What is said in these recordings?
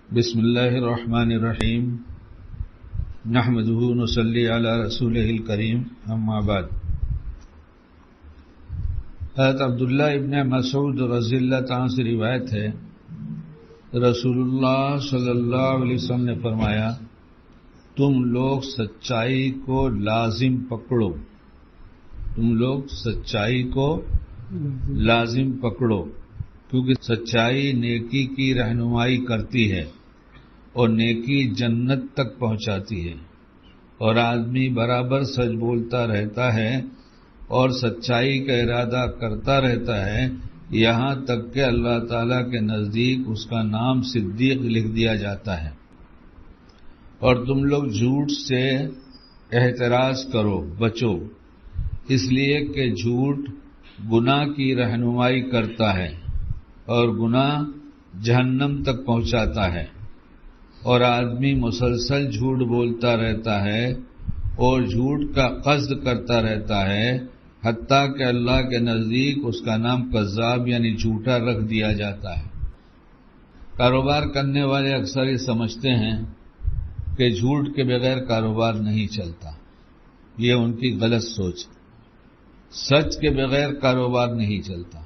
بسم اللہ الرحمن الرحیم نحمدہ نصلی علی رسولہ الکریم اما بعد۔ حضرت عبداللہ ابن مسعود رضی اللہ تعالیٰ سے روایت ہے، رسول اللہ صلی اللہ علیہ وسلم نے فرمایا، تم لوگ سچائی کو لازم پکڑو، تم لوگ سچائی کو لازم پکڑو، کیونکہ سچائی نیکی کی رہنمائی کرتی ہے اور نیکی جنت تک پہنچاتی ہے، اور آدمی برابر سچ بولتا رہتا ہے اور سچائی کا ارادہ کرتا رہتا ہے، یہاں تک کہ اللہ تعالیٰ کے نزدیک اس کا نام صدیق لکھ دیا جاتا ہے۔ اور تم لوگ جھوٹ سے احتراز کرو، بچو، اس لیے کہ جھوٹ گناہ کی رہنمائی کرتا ہے اور گناہ جہنم تک پہنچاتا ہے، اور آدمی مسلسل جھوٹ بولتا رہتا ہے اور جھوٹ کا قصد کرتا رہتا ہے، حتیٰ کہ اللہ کے نزدیک اس کا نام کذاب یعنی جھوٹا رکھ دیا جاتا ہے۔ کاروبار کرنے والے اکثر یہ سمجھتے ہیں کہ جھوٹ کے بغیر کاروبار نہیں چلتا، یہ ان کی غلط سوچ ہے۔ سچ کے بغیر کاروبار نہیں چلتا،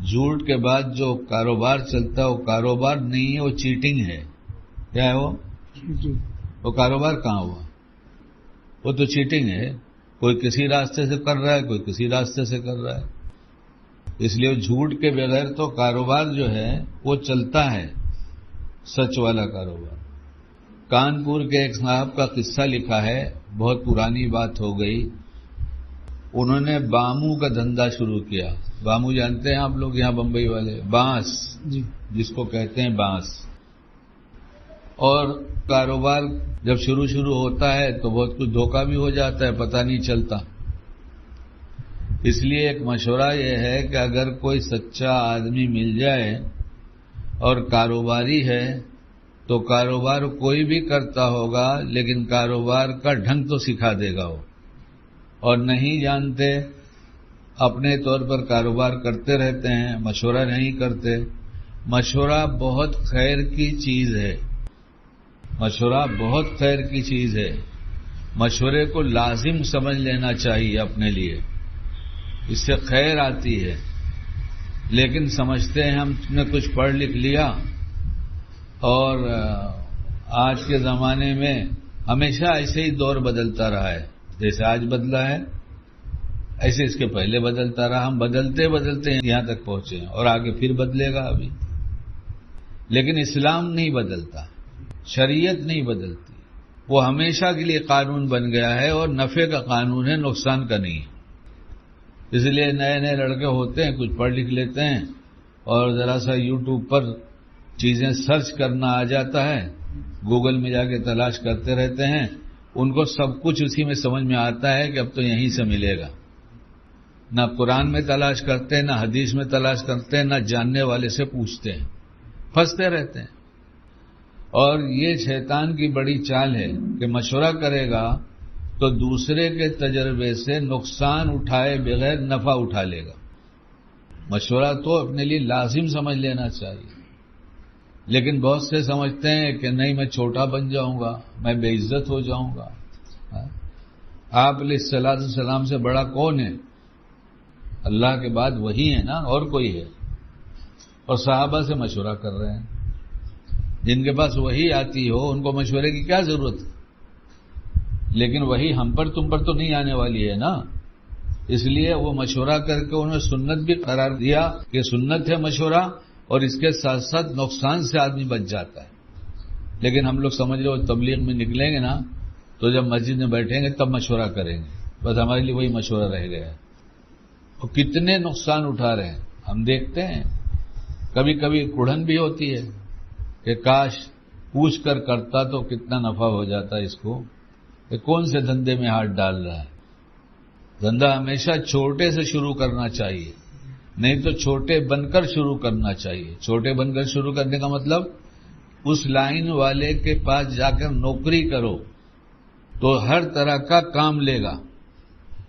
جھوٹ کے بعد جو کاروبار چلتا ہے وہ کاروبار نہیں ہے، وہ چیٹنگ ہے۔ کیا ہے وہ کاروبار کہاں ہوا؟ وہ تو چیٹنگ ہے، کوئی کسی راستے سے کر رہا ہے، کوئی کسی راستے سے کر رہا ہے، اس لیے جھوٹ کے بغیر تو کاروبار جو ہے وہ چلتا ہے، سچ والا کاروبار۔ کانپور کے ایک صاحب کا قصہ لکھا ہے، بہت پرانی بات ہو گئی، انہوں نے بامو کا دھندا شروع کیا۔ بامو جانتے ہیں آپ لوگ یہاں بمبئی والے؟ بانس، جس کو کہتے ہیں بانس۔ اور کاروبار جب شروع ہوتا ہے تو بہت کچھ دھوکہ بھی ہو جاتا ہے، پتہ نہیں چلتا۔ اس لیے ایک مشورہ یہ ہے کہ اگر کوئی سچا آدمی مل جائے اور کاروباری ہے تو کاروبار کوئی بھی کرتا ہوگا، لیکن کاروبار کا ڈھنگ تو سکھا دے گا وہ، اور نہیں جانتے اپنے طور پر کاروبار کرتے رہتے ہیں، مشورہ نہیں کرتے۔ مشورہ بہت خیر کی چیز ہے، مشورہ بہت خیر کی چیز ہے، مشورے کو لازم سمجھ لینا چاہیے اپنے لیے، اس سے خیر آتی ہے۔ لیکن سمجھتے ہیں ہم نے کچھ پڑھ لکھ لیا، اور آج کے زمانے میں ہمیشہ ایسے ہی دور بدلتا رہا ہے، جیسے آج بدلا ہے ایسے اس کے پہلے بدلتا رہا، ہم بدلتے بدلتے یہاں تک پہنچے ہیں اور آگے پھر بدلے گا ابھی۔ لیکن اسلام نہیں بدلتا، شریعت نہیں بدلتی، وہ ہمیشہ کے لیے قانون بن گیا ہے، اور نفع کا قانون ہے، نقصان کا نہیں ہے۔ اس لیے نئے نئے لڑکے ہوتے ہیں، کچھ پڑھ لکھ لیتے ہیں اور ذرا سا یوٹیوب پر چیزیں سرچ کرنا آ جاتا ہے، گوگل میں جا کے تلاش کرتے رہتے ہیں، ان کو سب کچھ اسی میں سمجھ میں آتا ہے کہ اب تو یہیں سے ملے گا۔ نہ قرآن میں تلاش کرتے ہیں، نہ حدیث میں تلاش کرتے ہیں، نہ جاننے والے سے پوچھتے ہیں، پھنستے رہتے ہیں۔ اور یہ شیطان کی بڑی چال ہے کہ مشورہ کرے گا تو دوسرے کے تجربے سے نقصان اٹھائے بغیر نفع اٹھا لے گا۔ مشورہ تو اپنے لیے لازم سمجھ لینا چاہیے، لیکن بہت سے سمجھتے ہیں کہ نہیں، میں چھوٹا بن جاؤں گا، میں بے عزت ہو جاؤں گا۔ آپ علیہ السلام سے بڑا کون ہے؟ اللہ کے بعد وہی ہے نا، اور کوئی ہے؟ اور صحابہ سے مشورہ کر رہے ہیں، جن کے پاس وہی آتی ہو ان کو مشورے کی کیا ضرورت ہے؟ لیکن وہی ہم پر تم پر تو نہیں آنے والی ہے نا، اس لیے وہ مشورہ کر کے انہوں نے سنت بھی قرار دیا کہ سنت ہے مشورہ، اور اس کے ساتھ ساتھ نقصان سے آدمی بچ جاتا ہے۔ لیکن ہم لوگ سمجھ رہے ہو تبلیغ میں نکلیں گے نا تو جب مسجد میں بیٹھیں گے تب مشورہ کریں گے، بس ہمارے لیے وہی مشورہ رہ گیا ہے۔ اور کتنے نقصان اٹھا رہے ہیں ہم دیکھتے ہیں، کبھی کبھی کڑھن بھی ہوتی ہے کہ کاش پوچھ کر کرتا تو کتنا نفع ہو جاتا اس کو، کہ کون سے دھندے میں ہاتھ ڈال رہا ہے۔ دھندا ہمیشہ چھوٹے سے شروع کرنا چاہیے، نہیں تو چھوٹے بن کر شروع کرنا چاہیے۔ چھوٹے بن کر شروع کرنے کا مطلب اس لائن والے کے پاس جا کر نوکری کرو تو ہر طرح کا کام لے گا،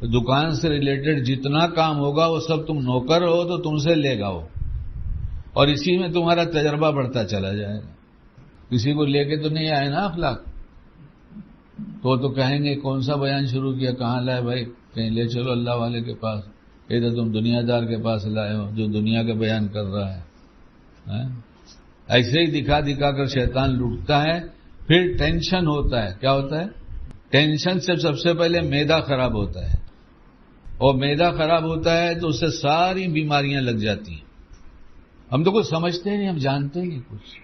دکان سے ریلیٹڈ جتنا کام ہوگا وہ سب تم نوکر ہو تو تم سے لے گا وہ، اور اسی میں تمہارا تجربہ بڑھتا چلا جائے گا۔ کسی کو لے کے تو نہیں آئے نا اخلاق. تو کہیں گے کون سا بیان شروع کیا, کہاں لائے بھائی, کہیں لے چلو اللہ والے کے پاس. یہ تو تم دنیا دار کے پاس لائے ہو جو دنیا کا بیان کر رہا ہے. ایسے ہی دکھا دکھا کر شیطان لوٹتا ہے. پھر ٹینشن ہوتا ہے. کیا ہوتا ہے؟ ٹینشن سے سب سے پہلے معدہ خراب ہوتا ہے, اور معدہ خراب ہوتا ہے تو اس سے ساری بیماریاں لگ جاتی ہیں. ہم تو کچھ سمجھتے نہیں, ہم جانتے نہیں کچھ.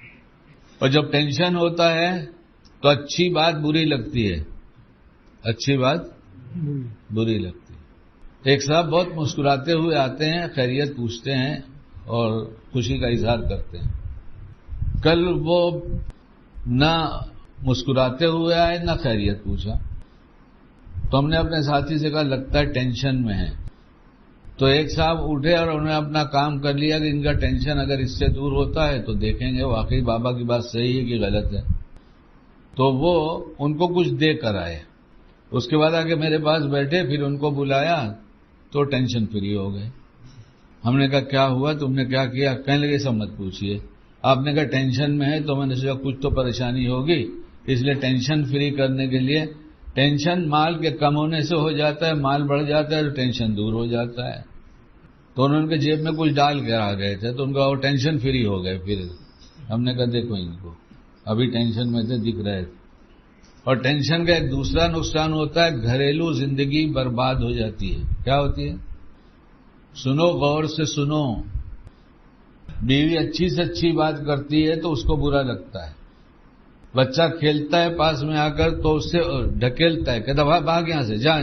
اور جب ٹینشن ہوتا ہے تو اچھی بات بری لگتی ہے, اچھی بات بری لگتی ہے. ایک صاحب بہت مسکراتے ہوئے آتے ہیں, خیریت پوچھتے ہیں اور خوشی کا اظہار کرتے ہیں. کل وہ نہ مسکراتے ہوئے آئے نہ خیریت پوچھا, تو ہم نے اپنے ساتھی سے کہا لگتا ہے ٹینشن میں ہے. تو ایک صاحب اٹھے اور انہوں نے اپنا کام کر لیا کہ ان کا ٹینشن اگر اس سے دور ہوتا ہے تو دیکھیں گے واقعی بابا کی بات صحیح ہے کہ غلط ہے. تو وہ ان کو کچھ دے کر آئے. اس کے بعد آگے میرے پاس بیٹھے, پھر ان کو بلایا تو ٹینشن فری ہو گئے. ہم نے کہا کیا ہوا, تم نے کیا کیا؟ کہنے لگے سب مت پوچھیے. آپ نے کہا ٹینشن میں ہے, تو میں نے سوچا کچھ تو پریشانی ہوگی, اس لیے ٹینشن فری کرنے کے لیے. ٹینشن مال کے کم ہونے سے ہو جاتا ہے, مال بڑھ جاتا ہے تو ٹینشن دور ہو جاتا ہے. تو انہوں نے ان کے جیب میں کچھ ڈال کر آ گئے تھے, تو ان کا وہ ٹینشن فری ہو گئے. پھر ہم نے کہا دیکھو ان کو ابھی ٹینشن میں سے دکھ رہے تھے. اور ٹینشن کا ایک دوسرا نقصان ہوتا ہے, گھریلو زندگی برباد ہو جاتی ہے. کیا ہوتی ہے؟ سنو, غور سے سنو. بیوی اچھی سے اچھی بات کرتی ہے تو اس کو برا لگتا ہے. بچہ کھیلتا ہے پاس میں آ کر تو اس سے ڈھکیلتا ہے, کہتا بھاگ یہاں سے, جا,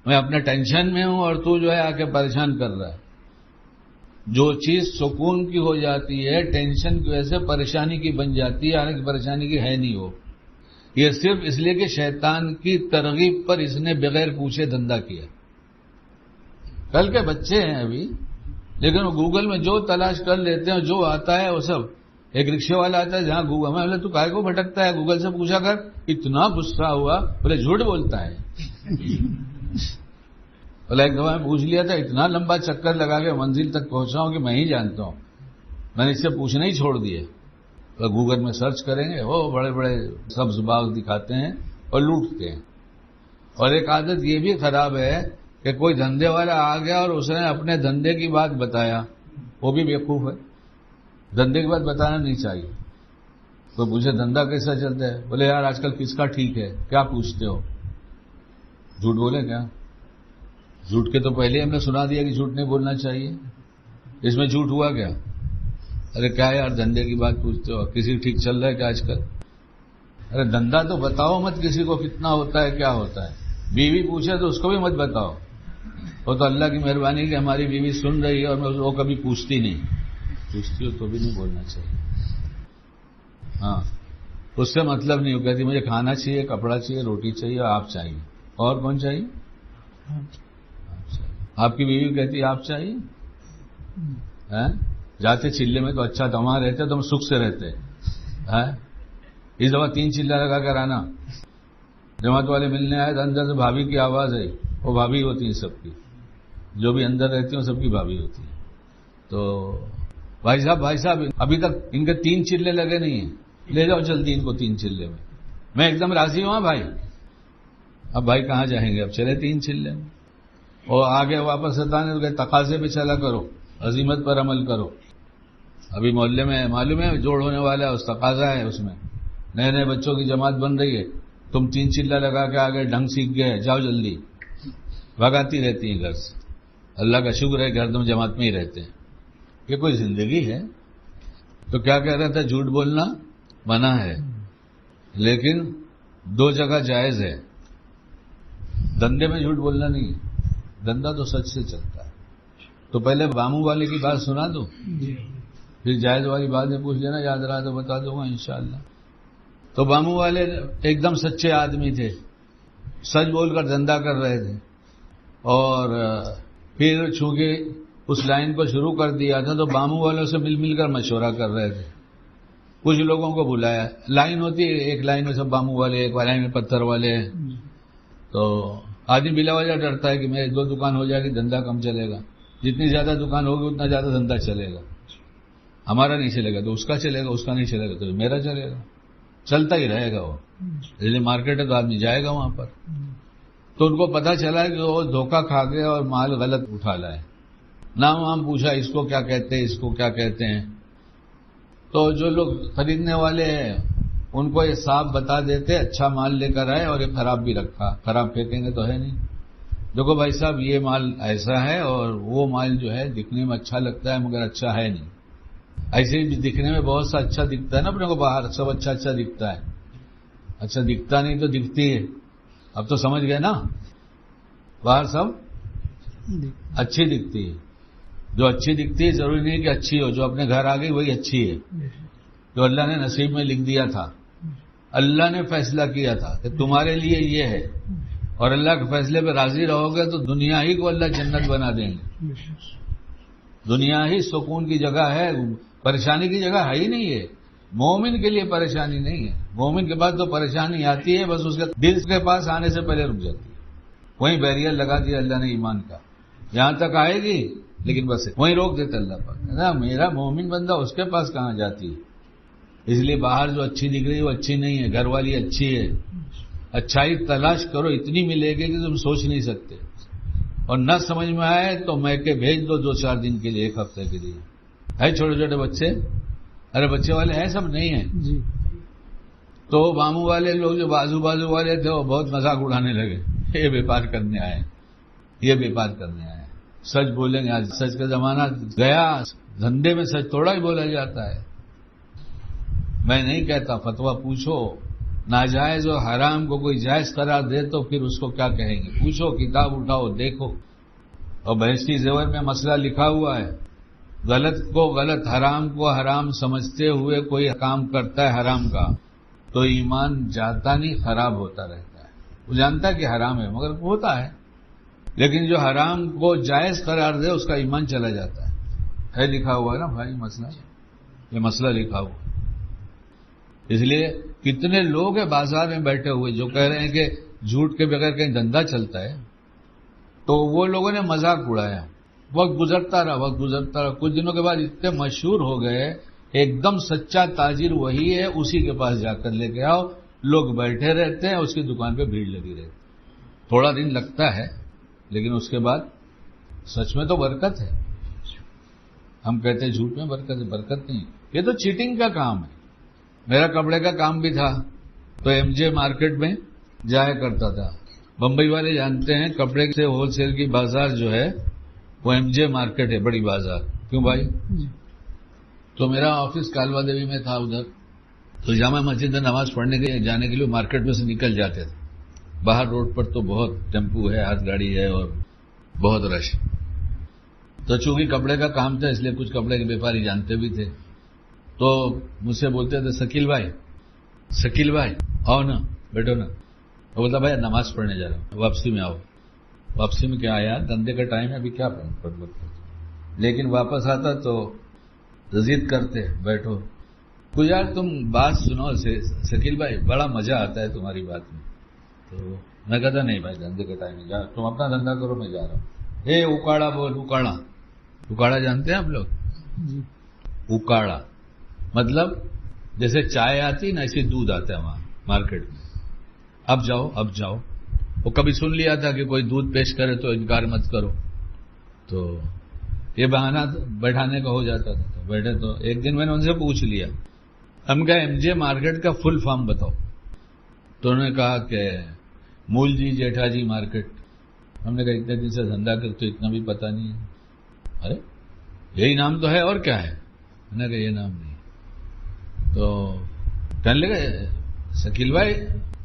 میں اپنے ٹینشن میں ہوں اور تو جو ہے آ کے پریشان کر رہا ہے. جو چیز سکون کی ہو جاتی ہے ٹینشن کی وجہ سے پریشانی کی بن جاتی ہے, حالانکہ پریشانی کی ہے نہیں. وہ یہ صرف اس لیے کہ شیطان کی ترغیب پر اس نے بغیر پوچھے دھندا کیا. کل کے بچے ہیں ابھی, لیکن وہ گوگل میں جو تلاش کر لیتے ہیں, جو آتا ہے وہ سب. ایک رکشے والا آتا ہے جہاں گوگل, میں بولے تو کائے کو بھٹکتا ہے, گوگل سے پوچھا کر. اتنا غصہ ہوا, بولے جھوٹ بولتا ہے. بولے ایک دفعہ میں پوچھ لیا تھا, اتنا لمبا چکر لگا کے منزل تک پہنچا ہوں کہ میں ہی جانتا ہوں. میں نے اس سے پوچھنا ہی چھوڑ دیے. تو گوگل میں سرچ کریں گے, وہ بڑے بڑے سبز باغ دکھاتے ہیں اور لوٹتے ہیں. اور ایک عادت یہ بھی خراب ہے کہ کوئی دھندے والا آ گیا اور اس نے اپنے دھندے کی بات بتایا, وہ بھی بیوقوف ہے. دھندے کی بات بتانا نہیں چاہیے. تو پوچھے دھندا کیسا چلتا ہے, بولے یار آج کل کس کا ٹھیک ہے, کیا پوچھتے ہو؟ جھوٹ بولے کیا؟ جھوٹ کے تو پہلے ہم نے سنا دیا کہ جھوٹ نہیں بولنا چاہیے. اس میں جھوٹ ہوا کیا؟ ارے کیا یار دھندے کی بات پوچھتے ہو, کسی ٹھیک چل رہا ہے کیا آج کل؟ ارے دھندا تو بتاؤ مت کسی کو کتنا ہوتا ہے کیا ہوتا ہے. بیوی پوچھے تو اس کو بھی مت بتاؤ. وہ تو اللہ کی مہربانی کہ ہماری بیوی سن رہی ہے اور وہ کبھی پوچھتی نہیں. پوچھتی ہو تو بھی نہیں بولنا چاہیے. ہاں, اس سے مطلب نہیں ہو, کہتی مجھے کھانا چاہیے, کپڑا چاہیے, روٹی چاہیے, آپ چاہیے. اور کون چاہیے؟ آپ کی بیوی کہتی آپ چاہیے. جاتے چلے میں تو اچھا تو وہاں رہتے تو ہم سکھ سے رہتے. اس دفعہ 3 چلہ لگا کر آنا. جماعت والے ملنے آئے تو اندر سے بھابھی کی آواز ہے. وہ بھابھی ہوتی ہیں سب کی, جو بھی اندر رہتی ہیں سب کی بھابھی ہوتی ہے. تو بھائی صاحب ابھی تک ان کے 3 چلے لگے نہیں ہیں, لے جاؤ جلدی ان کو 3 چلے میں. میں ایک دم راضی ہوں بھائی. اب بھائی کہاں جائیں گے, اب چلے 3 چلے میں. اور آگے واپس ستانے تو کہ تقاضے پہ چلا کرو, عزیمت پر عمل کرو. ابھی محلے میں معلوم ہے جوڑ ہونے والا ہے, اس تقاضا ہے, اس میں نئے نئے بچوں کی جماعت بن رہی ہے. تم 3 چلہ لگا کے آگے ڈھنگ سیکھ گئے, جاؤ جلدی. بھگاتی رہتی ہیں گھر سے. اللہ کا شکر ہے کہ ہر دم جماعت میں ہی رہتے ہیں. یہ کوئی زندگی ہے؟ تو کیا کہہ رہا تھا, جھوٹ بولنا منع ہے لیکن 2 جگہ جائز ہے. دھندے میں جھوٹ بولنا نہیں, دھندا تو سچ سے چلتا ہے. تو پہلے بامو والے کی بات سنا دو, پھر جائز والی بات میں پوچھ لینا, یاد رہا تو بتا دوں گا انشاءاللہ. تو بامو والے ایک دم سچے آدمی تھے, سچ بول کر دھندا کر رہے تھے. اور پھر چونکہ اس لائن کو شروع کر دیا تھا تو بامو والوں سے مل کر مشورہ کر رہے تھے. کچھ لوگوں کو بلایا, لائن ہوتی ہے, ایک لائن میں سب بامو والے, ایک لائن میں پتھر والے. تو آدمی بلا وجہ ڈرتا ہے کہ میرے 2 دکان ہو جائے گی, دھندا کم چلے گا. جتنی زیادہ دکان ہوگی اتنا زیادہ دھندا چلے گا. ہمارا نہیں چلے گا تو اس کا چلے گا, اس کا نہیں چلے گا تو میرا چلے گا. چلتا ہی رہے گا وہ. اس لیے مارکیٹ ہے تو آدمی جائے گا وہاں پر. تو ان کو پتا چلا کہ وہ دھوکہ کھا گئے اور مال غلط اٹھا لائے. نام وام پوچھا اس کو کیا کہتے ہیں, اس کو کیا کہتے ہیں. تو جو لوگ خریدنے والے ہیں ان کو یہ صاف بتا دیتے اچھا مال لے کر آئے اور یہ خراب بھی رکھا. خراب پھینکیں گے تو ہے نہیں. دیکھو بھائی صاحب یہ مال ایسا ہے اور وہ مال جو ہے دکھنے میں اچھا لگتا ہے مگر اچھا ہے نہیں. ایسے ہی دکھنے میں بہت سا اچھا دکھتا ہے نا اپنے کو, باہر سب اچھا اچھا دکھتا ہے. اچھا دکھتا نہیں تو دکھتی ہے. اب تو سمجھ گئے نا, باہر سب اچھی دکھتی ہے. جو اچھی دکھتی ہے ضروری نہیں کہ اچھی ہو, جو اپنے گھر آ گئی وہی اچھی ہے. جو اللہ نے نصیب میں لکھ دیا تھا, اللہ نے فیصلہ کیا تھا کہ تمہارے لیے یہ ہے, اور اللہ کے فیصلے پہ راضی رہو گے تو دنیا ہی کو اللہ جنت بنا دیں گے. دنیا ہی سکون کی جگہ ہے, پریشانی کی جگہ ہے ہی نہیں ہے. مومن کے لیے پریشانی نہیں ہے. مومن کے بعد تو پریشانی آتی ہے, بس اس کے دل کے پاس آنے سے پہلے رک جاتی ہے. وہیں بیریئر لگا دیا اللہ نے ایمان کا, یہاں تک آئے گی لیکن بس وہیں روک دیتے اللہ پاک. میرا مومن بندہ اس کے پاس کہاں جاتی ہے. اس لیے باہر جو اچھی دکھ رہی ہے وہ اچھی نہیں ہے, گھر والی اچھی ہے. اچھائی تلاش کرو, اتنی ملے گی کہ تم سوچ نہیں سکتے. اور نہ سمجھ میں آئے تو میکے بھیج دو 2-4 دن کے لیے, 1 ہفتے کے لیے. ہے چھوٹے چھوٹے بچے, ارے بچے والے ہیں سب نہیں ہیں جی. تو ماموں والے لوگ جو بازو والے تھے وہ بہت مذاق اڑانے لگے, یہ بیپار کرنے آئے, یہ بیپار کرنے آئے. سچ بولیں گے, آج سچ کا زمانہ گیا, دھندے میں سچ تھوڑا ہی بولا جاتا ہے. میں نہیں کہتا, فتویٰ پوچھو. ناجائز و حرام کو کوئی جائز قرار دے تو پھر اس کو کیا کہیں گے, پوچھو, کتاب اٹھاؤ, دیکھو. اور بہشتی زیور میں مسئلہ لکھا ہوا ہے, غلط کو غلط, حرام کو حرام سمجھتے ہوئے کوئی کام کرتا ہے حرام کا تو ایمان جاتا نہیں, خراب ہوتا رہتا ہے. وہ جانتا ہے کہ حرام ہے مگر ہوتا ہے, لیکن جو حرام کو جائز قرار دے اس کا ایمان چلا جاتا ہے. لکھا ہوا ہے نا بھائی مسئلہ, یہ مسئلہ لکھا ہوا. اس لیے کتنے لوگ ہیں بازار میں بیٹھے ہوئے جو کہہ رہے ہیں کہ جھوٹ کے بغیر کہیں دھندا چلتا ہے. تو وہ لوگوں نے مذاق اڑایا. وقت گزرتا رہا. کچھ دنوں کے بعد اتنے مشہور ہو گئے, ایک دم سچا تاجر وہی ہے, اسی کے پاس جا کر لے کے آؤ. لوگ بیٹھے رہتے ہیں, اس کی دکان پہ بھیڑ لگی رہتی. تھوڑا دن لگتا ہے لیکن اس کے بعد سچ میں تو برکت ہے. ہم کہتے ہیں جھوٹ میں برکت ہے, برکت نہیں. یہ تو چیٹنگ کا کام ہے. میرا کپڑے کا کام بھی تھا تو ایم جے مارکیٹ میں جایا کرتا تھا. بمبئی والے جانتے ہیں کپڑے سے ہول سیل کی بازار جو ہے وہ ایم جے مارکیٹ ہے, بڑی بازار. کیوں بھائی؟ تو میرا آفس کالوا دیوی میں تھا ادھر. تو جامع مسجد میں نماز پڑھنے کے جانے کے لیے مارکیٹ میں سے نکل جاتے تھے. باہر روڈ پر تو بہت ٹیمپو ہے, ہاتھ گاڑی ہے اور بہت رش. تو چونکہ کپڑے کا کام تھا اس لیے کچھ کپڑے کے بیپاری جانتے بھی تھے. تو مجھ سے بولتے تھے شکیل بھائی آؤ نا, بیٹھو نا. وہ بولتا بھائی نماز پڑھنے جا رہا ہوں, واپسی میں آؤ. واپسی میں کیا آیا, دھندے کا ٹائم ہے ابھی, کیا پڑھ. لیکن واپس آتا تو ضد کرتے, بیٹھو کچھ یار تم بات سنو شکیل بھائی, بڑا مزہ آتا ہے تمہاری بات میں. تو میں کہتا نہیں بھائی دھندے کا ٹائم ہے, جا تم اپنا دھندا کرو, میں جا رہا ہوں. اکاڑا بول. اکاڑا جانتے ہیں آپ لوگ؟ اکاڑا مطلب جیسے چائے آتی نا ایسے دودھ آتا ہے وہاں مارکیٹ میں. اب جاؤ. وہ کبھی سن لیا تھا کہ کوئی دودھ پیش کرے تو انکار مت کرو. تو یہ بہانہ بیٹھانے کا ہو جاتا تھا. تو بیٹھے تو ایک دن میں نے ان سے پوچھ لیا, ہم کہا ایم جے مارکیٹ کا فل فارم بتاؤ. تو انہوں نے کہا کہ مول جی جیٹھا جی مارکیٹ. ہم نے کہا اتنے دن سے دھندا کرتے اتنا بھی پتہ نہیں ہے. ارے یہی نام تو ہے اور کیا ہے. میں نے کہا یہ نام نہیں. تو کہنے لگے شکیل بھائی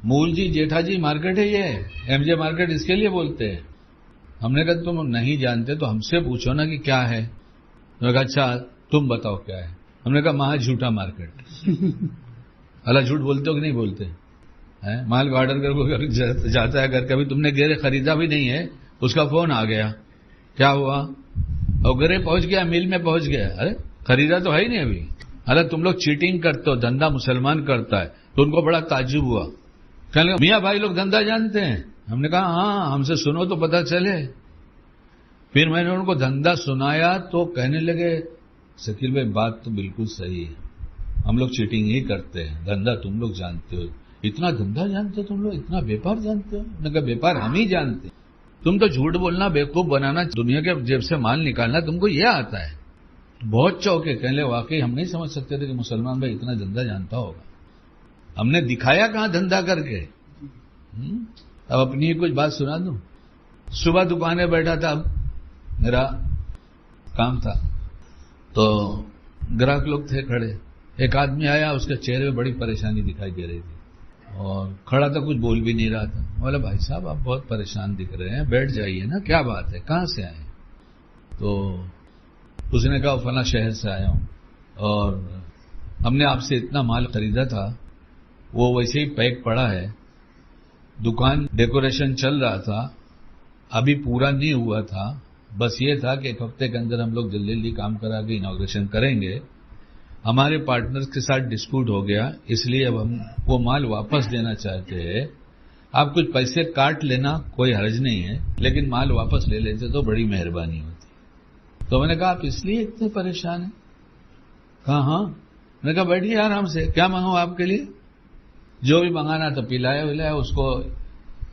مول جی جیٹھا جی مارکیٹ ہے, یہ ایم جے مارکیٹ اس کے لیے بولتے ہیں. ہم نے کہا تم نہیں جانتے تو ہم سے پوچھو نا کہ کیا ہے. انہوں نے کہا اچھا تم بتاؤ کیا ہے. ہم نے کہا مہا جھوٹا مارکیٹ. اللہ جھوٹ بولتے ہو کہ نہیں بولتے؟ مال کا آرڈر کر جاتا ہے اگر کبھی تم نے گرے خریدا بھی نہیں ہے, اس کا فون آ گیا, کیا ہوا, اور گرے پہنچ گیا, میل میں پہنچ گیا. ارے خریدا تو ہے ہی نہیں ابھی. حالانکہ تم لوگ چیٹنگ کرتے ہو, دھندا مسلمان کرتا ہے. تو ان کو بڑا تعجب ہوا, کہنے لگا میاں بھائی لوگ دھندا جانتے ہیں. ہم نے کہا ہاں ہم سے سنو تو پتہ چلے. پھر میں نے ان کو دھندا سنایا تو کہنے لگے شکیل بھائی بات تو بالکل صحیح ہے, ہم لوگ چیٹنگ ہی کرتے ہیں, دھندا تم لوگ جانتے ہو, اتنا دھندا جانتے ہو تم لوگ, اتنا بیپار جانتے ہو. میں نے کہا بیپار ہم ہی جانتے ہیں, تم تو جھوٹ بولنا, بیوقوف بنانا, دنیا کے جیب سے مال نکالنا تم کو یہ آتا ہے. بہت چوکے, کہنے واقعی ہم نہیں سمجھ سکتے تھے کہ مسلمان بھائی اتنا دھندا جانتا ہوگا. ہم نے دکھایا کہاں دھندا کر کے. اب اپنی کچھ بات سنا دوں. صبح دکانیں بیٹھا تھا, اب میرا کام تھا تو گراہک لوگ تھے کھڑے, ایک آدمی آیا, اس کے چہرے میں بڑی پریشانی دکھائی دے رہی تھی اور کھڑا تھا, کچھ بول بھی نہیں رہا تھا. بولا بھائی صاحب آپ بہت پریشان دکھ رہے ہیں, بیٹھ جائیے نا, کیا بات ہے, کہاں سے آئے؟ تو اس نے کہا فلاں شہر سے آیا ہوں اور ہم نے آپ سے اتنا مال خریدا تھا, وہ ویسے ہی پیک پڑا ہے, دکان ڈیکوریشن چل رہا تھا, ابھی پورا نہیں ہوا تھا, بس یہ تھا کہ ایک ہفتے کے اندر ہم لوگ جلدی جلدی کام کرا کے انوگریشن کریں گے. ہمارے پارٹنرز کے ساتھ ڈسپیوٹ ہو گیا, اس لیے اب ہم وہ مال واپس دینا چاہتے ہیں. آپ کچھ پیسے کاٹ لینا, کوئی حرج نہیں ہے, لیکن مال واپس لے لیتے تو بڑی مہربانی ہوتی. تو میں نے کہا آپ اس لیے اتنے پریشان ہیں؟ کہا ہاں. میں نے کہا بیٹھیے آرام سے, کیا منگاؤں آپ کے لیے؟ جو بھی منگانا تھا پلایا ولایا, اس کو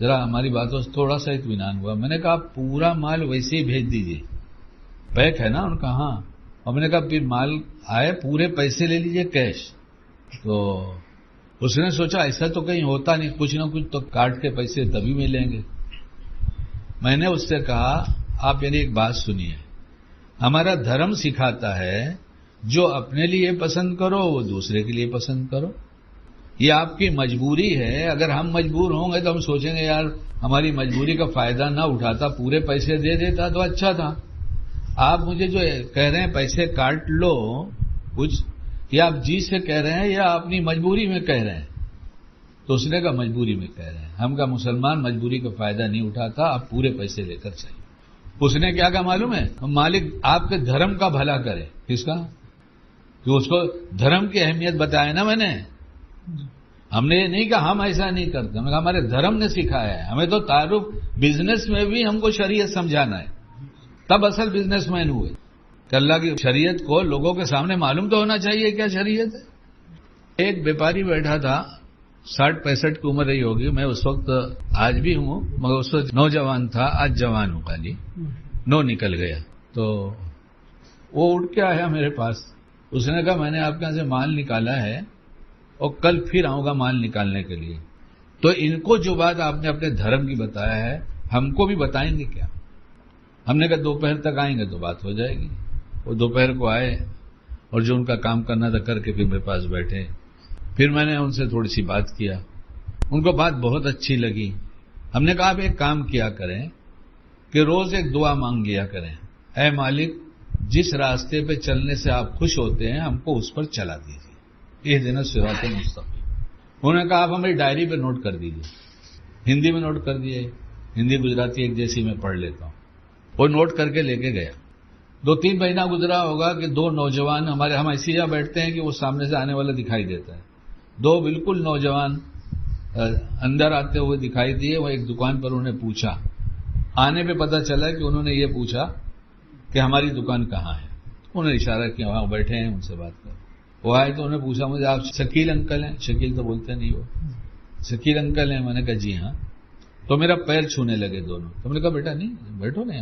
ذرا ہماری باتوں سے تھوڑا سا اطمینان ہوا. میں نے کہا آپ پورا مال ویسے ہی بھیج دیجیے, پیک ہے نا؟ ان کا ہاں. اور میں نے کہا پھر مال آئے پورے پیسے لے لیجیے کیش. تو اس نے سوچا ایسا تو کہیں ہوتا نہیں, کچھ نہ کچھ تو کاٹ کے پیسے تبھی ملیں گے. میں نے اس سے کہا آپ یعنی ایک بات سنیے, ہمارا دھرم سکھاتا ہے جو اپنے لیے پسند کرو وہ دوسرے کے لیے پسند کرو. یہ آپ کی مجبوری ہے. اگر ہم مجبور ہوں گے تو ہم سوچیں گے یار ہماری مجبوری کا فائدہ نہ اٹھاتا, پورے پیسے دے دیتا تو اچھا تھا. آپ مجھے جو کہہ رہے ہیں پیسے کاٹ لو کچھ, یا آپ جی سے کہہ رہے ہیں یا اپنی مجبوری میں کہہ رہے ہیں؟ تو اس نے کہا مجبوری میں کہہ رہے ہیں. ہم کا مسلمان مجبوری کا فائدہ نہیں اٹھاتا, آپ پورے پیسے لے کر چاہیے. اس نے کیا کہا معلوم ہے, مالک آپ کے دھرم کا بھلا کرے. کس کا؟ کہ اس کو دھرم کی اہمیت بتایا نا میں نے. ہم نے یہ نہیں کہا ہم ایسا نہیں کرتے, ہم نے کہا ہمارے دھرم نے سکھایا ہے. ہمیں تو تعارف بزنس میں بھی ہم کو شریعت سمجھانا ہے, تب اصل بزنس مین ہوئے. کہ اللہ کی شریعت کو لوگوں کے سامنے معلوم تو ہونا چاہیے کیا شریعت ہے. ایک بیپاری بیٹھا تھا, 60-65 کی عمر رہی ہوگی, میں اس وقت آج بھی ہوں مگر اس وقت نوجوان تھا, آج جوان ہوں, خالی 9 نکل گیا. تو وہ اٹھ کے آیا میرے پاس, اس نے کہا میں نے آپ کے یہاں سے مال نکالا ہے اور کل پھر آؤں گا مال نکالنے کے لیے. تو ان کو جو بات آپ نے اپنے دھرم کی بتایا ہے ہم کو بھی بتائیں گے کیا؟ ہم نے کہا دوپہر تک آئیں گے تو بات ہو جائے گی. وہ دوپہر کو آئے اور جو ان کا کام کرنا تھا کر کے پھر میرے پاس بیٹھے. پھر میں نے ان سے تھوڑی سی بات کیا, ان کو بات بہت اچھی لگی. ہم نے کہا آپ ایک کام کیا کریں کہ روز ایک دعا مانگ لیا کریں, اے مالک جس راستے پہ چلنے سے آپ خوش ہوتے ہیں ہم کو اس پر چلا دیجیے, اہدنا الصراط المستقیم. انہوں نے کہا آپ ہماری ڈائری پہ نوٹ کر دیجیے. ہندی میں نوٹ کر دیے, ہندی گجراتی ایک جیسی میں پڑھ لیتا ہوں. وہ نوٹ کر کے لے کے گیا. 2-3 مہینہ گزرا ہوگا کہ 2 نوجوان ہمارے, ہم ایسی جگہ بیٹھتے ہیں کہ وہ سامنے سے آنے والا دکھائی دیتا ہے. 2 بالکل نوجوان اندر آتے ہوئے دکھائی دیے. وہ ایک دکان پر انہوں نے پوچھا, آنے پہ پتہ چلا کہ انہوں نے یہ پوچھا کہ ہماری دکان کہاں ہے. انہوں نے اشارہ کیا وہاں بیٹھے ہیں, ان سے بات کر. وہ آئے تو انہوں نے پوچھا مجھے آپ شکیل انکل ہیں؟ شکیل تو بولتے نہیں, وہ شکیل انکل ہیں. میں نے کہا جی ہاں. تو میرا پیر چھونے لگے دونوں. تو میں نے کہا بیٹا نہیں بیٹھو, نہیں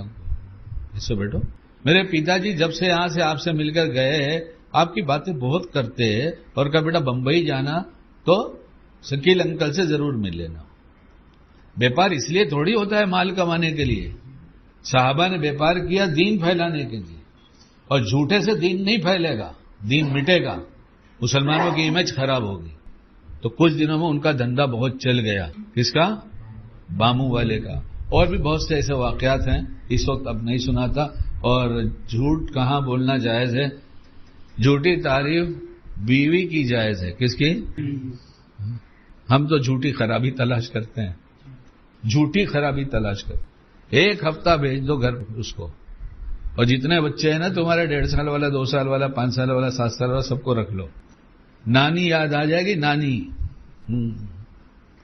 اس سے بیٹھو. میرے پتا جی جب سے یہاں سے آپ سے مل کر گئے آپ کی باتیں بہت کرتے ہیں, اور کہا بیٹا بمبئی جانا تو شکیل انکل سے ضرور مل لینا. بیپار اس لیے تھوڑی ہوتا ہے مال کمانے کے لیے. صحابہ نے بیپار کیا دین پھیلانے کے لیے, اور جھوٹے سے دین نہیں پھیلے گا, دین مٹے گا, مسلمانوں کی امیج خراب ہوگی. تو کچھ دنوں میں ان کا دھندا بہت چل گیا. کس کا؟ بامو والے کا. اور بھی بہت سے ایسے واقعات ہیں, اس وقت اب نہیں سناتا. اور جھوٹ کہاں بولنا جائز ہے؟ جھوٹی تعریف بیوی کی جائز ہے. کس کی؟ ہم تو جھوٹی خرابی تلاش کرتے ہیں, جھوٹی خرابی تلاش کرتے. 1 ہفتہ بھیج دو گھر اس کو, اور جتنے بچے ہیں نا تمہارے 1.5 سال والا, 2 سال والا, 5 سال والا, 7 سال والا, سب کو رکھ لو. نانی یاد آ جائے گی, نانی.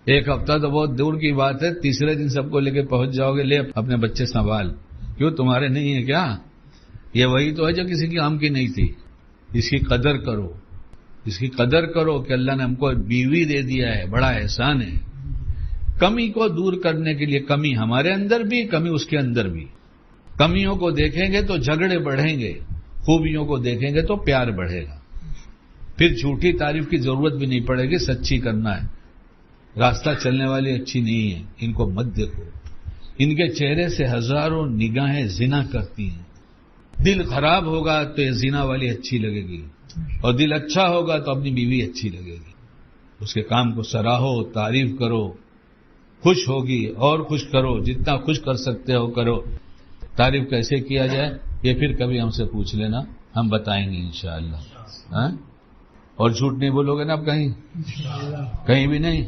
1 ہفتہ تو بہت دور کی بات ہے, تیسرے دن سب کو لے کے پہنچ جاؤ گے, لے اپنے بچے سنبھال. کیوں تمہارے نہیں ہے کیا؟ یہ وہی تو ہے جو کسی کی کام کی نہیں تھی. اس کی قدر کرو. اس کی قدر کرو کہ اللہ نے ہم کو بیوی دے دیا ہے، بڑا احسان ہے. کمی کو دور کرنے کے لیے، کمی ہمارے اندر بھی، کمی اس کے اندر بھی. کمیوں کو دیکھیں گے تو جھگڑے بڑھیں گے، خوبیوں کو دیکھیں گے تو پیار بڑھے گا. پھر جھوٹی تعریف کی ضرورت بھی نہیں پڑے گی، سچی کرنا ہے. راستہ چلنے والی اچھی نہیں ہے، ان کو مت دیکھو. ان کے چہرے سے ہزاروں نگاہیں زنا کرتی ہیں. دل خراب ہوگا تو یہ زنا والی اچھی لگے گی، اور دل اچھا ہوگا تو اپنی بیوی اچھی لگے گی. اس کے کام کو سراہو، تعریف کرو، خوش ہوگی اور خوش کرو، جتنا خوش کر سکتے ہو کرو. تعریف کیسے کیا جائے یہ پھر کبھی ہم سے پوچھ لینا، ہم بتائیں گے انشاءاللہ. ہاں؟ اور جھوٹ نہیں بولو گے نا اب کہیں بھی نہیں.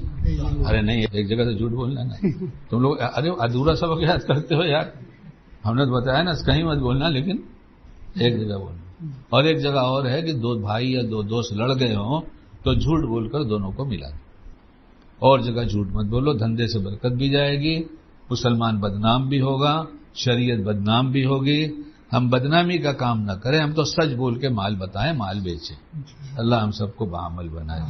ارے نہیں، ایک جگہ سے جھوٹ بولنا نہیں. تم لوگ ارے ادھورا سبق یاد کرتے ہو یار. ہم نے تو بتایا نا کہیں مت بولنا، لیکن ایک جگہ بولنا. اور ایک جگہ اور ہے کہ دو بھائی یا دو دوست لڑ گئے ہوں تو جھوٹ بول کر دونوں کو ملا دو. اور جگہ جھوٹ مت بولو، دھندے سے برکت بھی جائے گی، مسلمان بدنام بھی ہوگا، شریعت بدنام بھی ہوگی. ہم بدنامی کا کام نہ کریں، ہم تو سچ بول کے مال بتائیں، مال بیچیں. اللہ ہم سب کو بعمل بنائے.